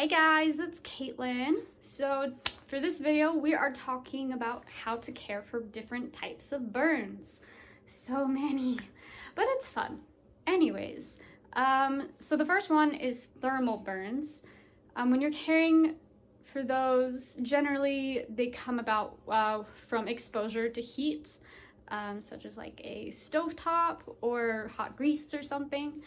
Hey guys, it's Caitlin. So for this video, we are talking about how to care for different types of burns. So many, but it's fun. Anyways, so the first one is thermal burns. When you're caring for those, generally they come about from exposure to heat, such as like a stovetop or hot grease or something.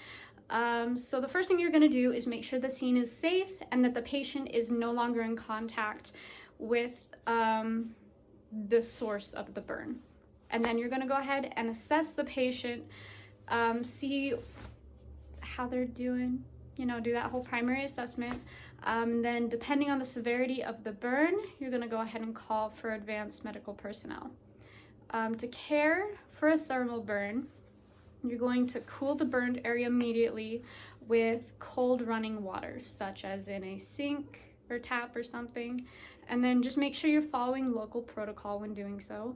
So the first thing you're going to do is make sure the scene is safe and that the patient is no longer in contact with the source of the burn. And then you're going to go ahead and assess the patient, see how they're doing, do that whole primary assessment. Then depending on the severity of the burn, you're going to go ahead and call for advanced medical personnel. To care for a thermal burn, you're going to cool the burned area immediately with cold running water, such as in a sink or tap or something. And then just make sure you're following local protocol when doing so.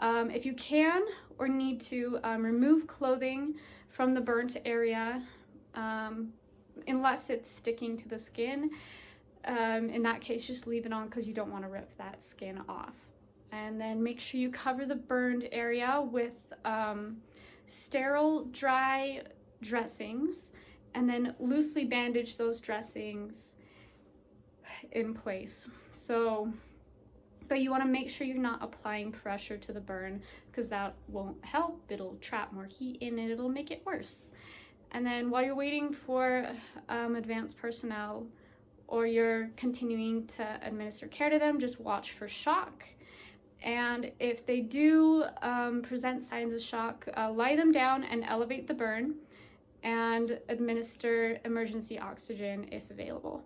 If you can or need to, remove clothing from the burnt area, unless it's sticking to the skin. In that case, just leave it on because you don't want to rip that skin off. And then make sure you cover the burned area with sterile, dry dressings, and then loosely bandage those dressings in place. But you want to make sure you're not applying pressure to the burn because that won't help. It'll trap more heat in and it'll make it worse. And then while you're waiting for advanced personnel or you're continuing to administer care to them, just watch for shock. And if they do present signs of shock, lie them down and elevate the burn and administer emergency oxygen if available.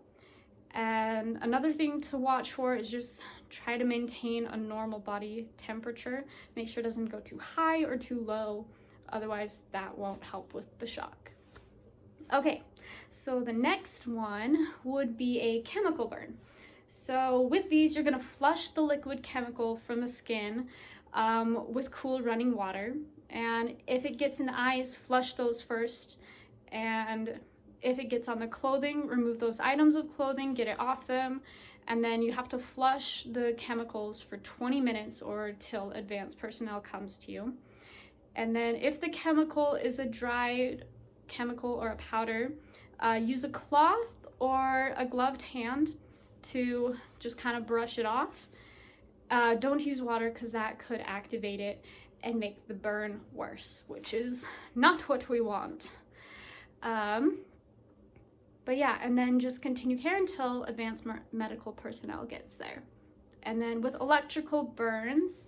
And another thing to watch for is just try to maintain a normal body temperature. Make sure it doesn't go too high or too low, otherwise that won't help with the shock. Okay, so the next one would be a chemical burn. So with these, you're going to flush the liquid chemical from the skin with cool running water. And if it gets in the eyes, flush those first. And if it gets on the clothing, remove those items of clothing, get it off them. And then you have to flush the chemicals for 20 minutes or till advanced personnel comes to you. And then if the chemical is a dried chemical or a powder, use a cloth or a gloved hand to just kind of brush it off. Don't use water because that could activate it and make the burn worse, which is not what we want. But yeah, and then just continue care until advanced medical personnel gets there. And then with electrical burns,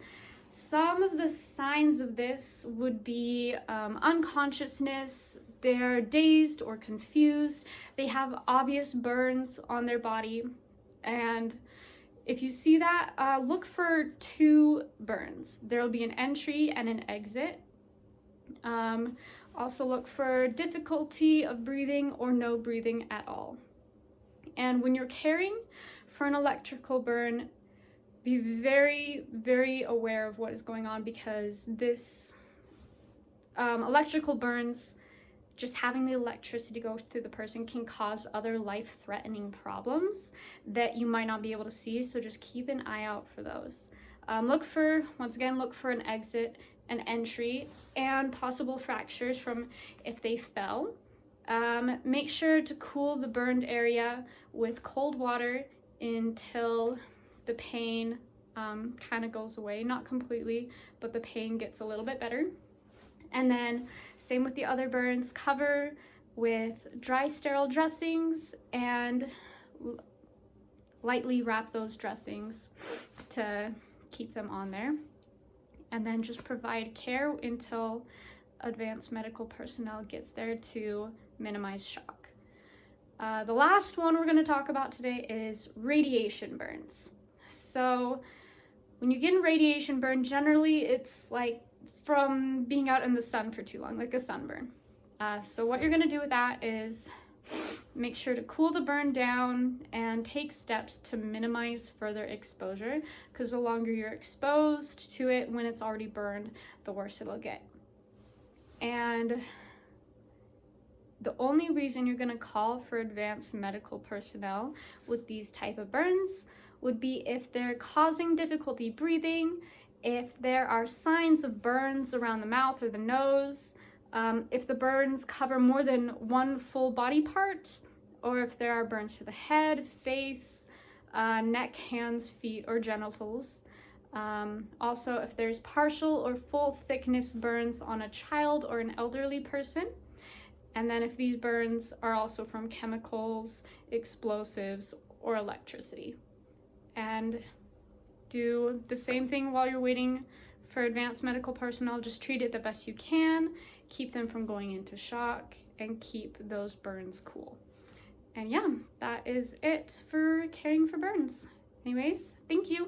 some of the signs of this would be unconsciousness. They're dazed or confused. They have obvious burns on their body. And if you see that, look for two burns. There will be an entry and an exit. Also look for difficulty of breathing or no breathing at all. And when you're caring for an electrical burn, be very, very aware of what is going on because this electrical burns, just having the electricity go through the person can cause other life-threatening problems that you might not be able to see, so just keep an eye out for those. Look for an exit, an entry, and possible fractures from if they fell. Make sure to cool the burned area with cold water until the pain kind of goes away. Not completely, but the pain gets a little bit better. And then same with the other burns, cover with dry sterile dressings and lightly wrap those dressings to keep them on there. And then just provide care until advanced medical personnel gets there to minimize shock. The last one we're going to talk about today is radiation burns. So when you get a radiation burn, generally it's like from being out in the sun for too long, like a sunburn. So what you're gonna do with that is make sure to cool the burn down and take steps to minimize further exposure, because the longer you're exposed to it when it's already burned, the worse it'll get. And The only reason you're going to call for advanced medical personnel with these type of burns would be if they're causing difficulty breathing, if there are signs of burns around the mouth or the nose, if the burns cover more than one full body part, or if there are burns to the head, face, neck, hands, feet, or genitals. Also, if there's partial or full thickness burns on a child or an elderly person. And then if these burns are also from chemicals, explosives, or electricity. And do the same thing while you're waiting for advanced medical personnel. Just treat it the best you can, keep them from going into shock, and keep those burns cool. And yeah, that is it for caring for burns. Anyways, thank you.